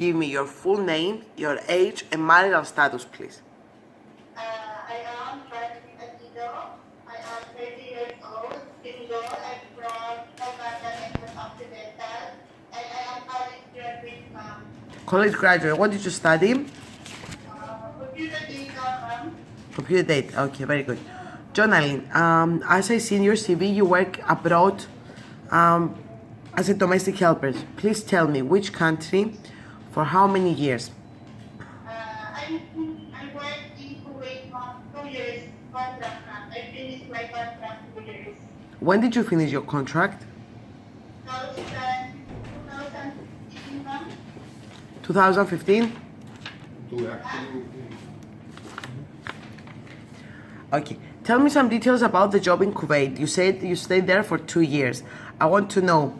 give me your full name, your age, and marital status, please. I am Jonalyn Atido. I am 30 years old, single, and from West Occidental, and I am college graduate, ma'am. College graduate. What did you study? Computer data, ma'am. Computer data. Okay, very good. Jonalyn, as I see in your CV, you work abroad as a domestic helper. Please tell me which country, for how many years? I worked in Kuwait, ma'am, 2 years contract, ma'am. I finished my contract 2 years. When did you finish your contract? 2015, ma'am. 2015? Okay. Tell me some details about the job in Kuwait. You said you stayed there for 2 years. I want to know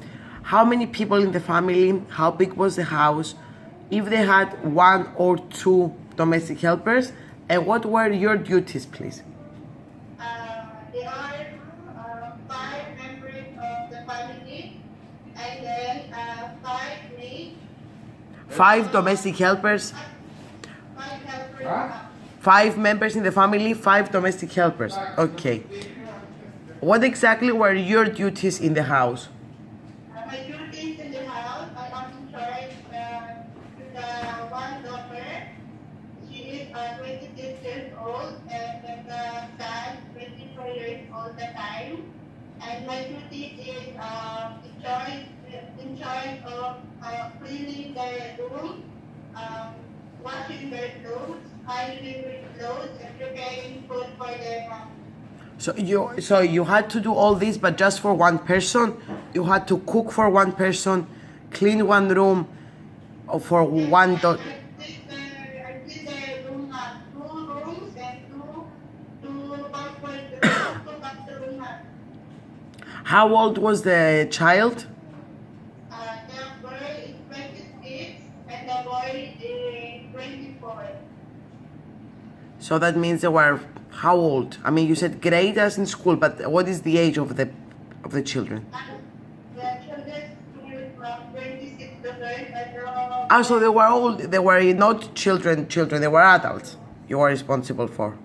how many people in the family, how big was the house, if they had 1 or 2 domestic helpers, and what were your duties, please? There are 5 members of the family, and then 5 maids, 5 domestic helpers, 5 helpers. 5 members in the family, 5 domestic helpers. Okay. What exactly were your duties in the house? My duties in the house, I am in charge with the one daughter. She is 26 years old, and then the son, 24 years old at the time. And my duty is in charge of cleaning their room, washing their clothes, ironing their clothes, and preparing food for their mom. So you had to do all this, but just for one person? You had to cook for one person, clean one room, or for one daughter? I clean their room, 2 rooms and two bathrooms. How old was the child? The girl is 26 and the boy is 24. So that means they were how old? I mean, you said grade as in school, but what is the age of the children? The children is from 26 to 30. Ah, so they were old. They were not children. They were adults. You were responsible for.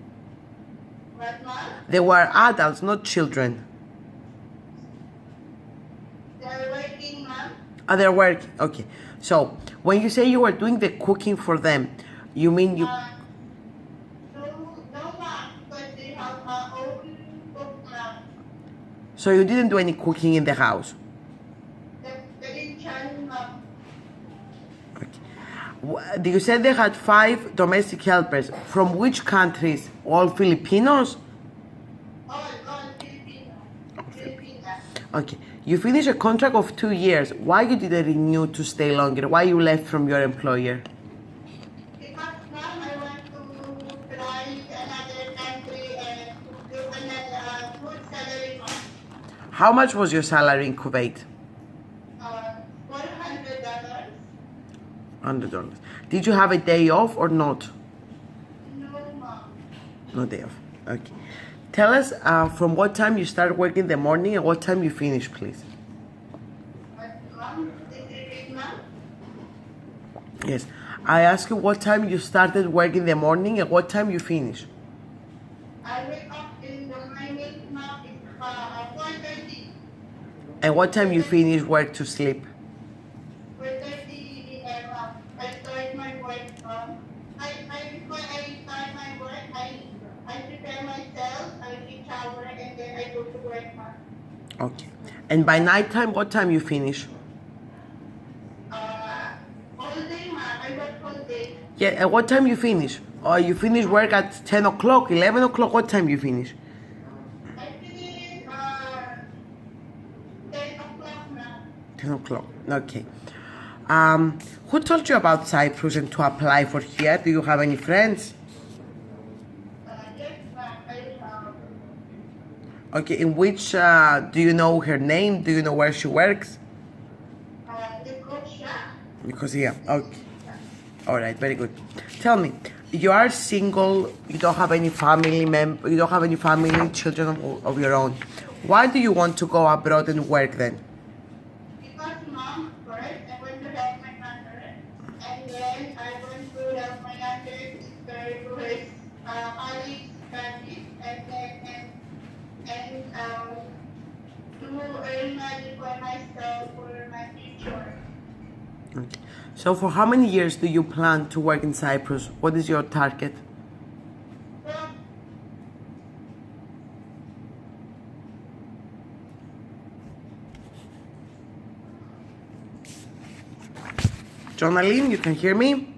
What, ma'am? They were adults, not children. They're working, ma'am. Ah, they're working. Okay. So when you say you were doing the cooking for them, you mean you? No, ma'am, because they have own cook, ma'am. So you didn't do any cooking in the house. They're in charge, ma'am. Okay. You said they had 5 domestic helpers. From which countries? All Filipinos? All Filipino. Filipina. Okay. You finished a contract of 2 years. Why you didn't renew to stay longer? Why you left from your employer? Because ma'am, I want to try another country and do another good salary, ma'am. How much was your salary in Kuwait? $400. $100. Did you have a day off or not? No, ma'am. No day off. Okay. Tell us from what time you start working in the morning and what time you finish, please. But ma'am, this is it, ma'am. Yes. I ask you what time you started working in the morning and what time you finish. I wake up in the morning, ma'am. It's 4:30. And what time you finish work to sleep. 4:30 a.m., ma'am. I start my work, ma'am. Before I start my work, I prepare myself, I take shower, and then I go to work, ma'am. Okay. And by night time, what time you finish? All day, ma'am. I work all day. Yeah, and what time you finish? Or you finish work at 10 o'clock, 11 o'clock, what time you finish? I finish 10 o'clock, ma'am. 10 o'clock, okay. Who told you about Cyprus and to apply for here? Do you have any friends? Yes, ma'am. I have. Okay, in which, do you know her name? Do you know where she works? The coach, yeah. Because, yeah, okay. All right, very good. Tell me, you are single, you don't have any family you don't have any family, children of your own. Why do you want to go abroad and work then? Because, mom, first, I want to help my mother. And then I want to help my younger sister to her college studies, and to earn money for myself for my future. Okay. So for how many years do you plan to work in Cyprus? What is your target? So, Jonalyn, you can hear me?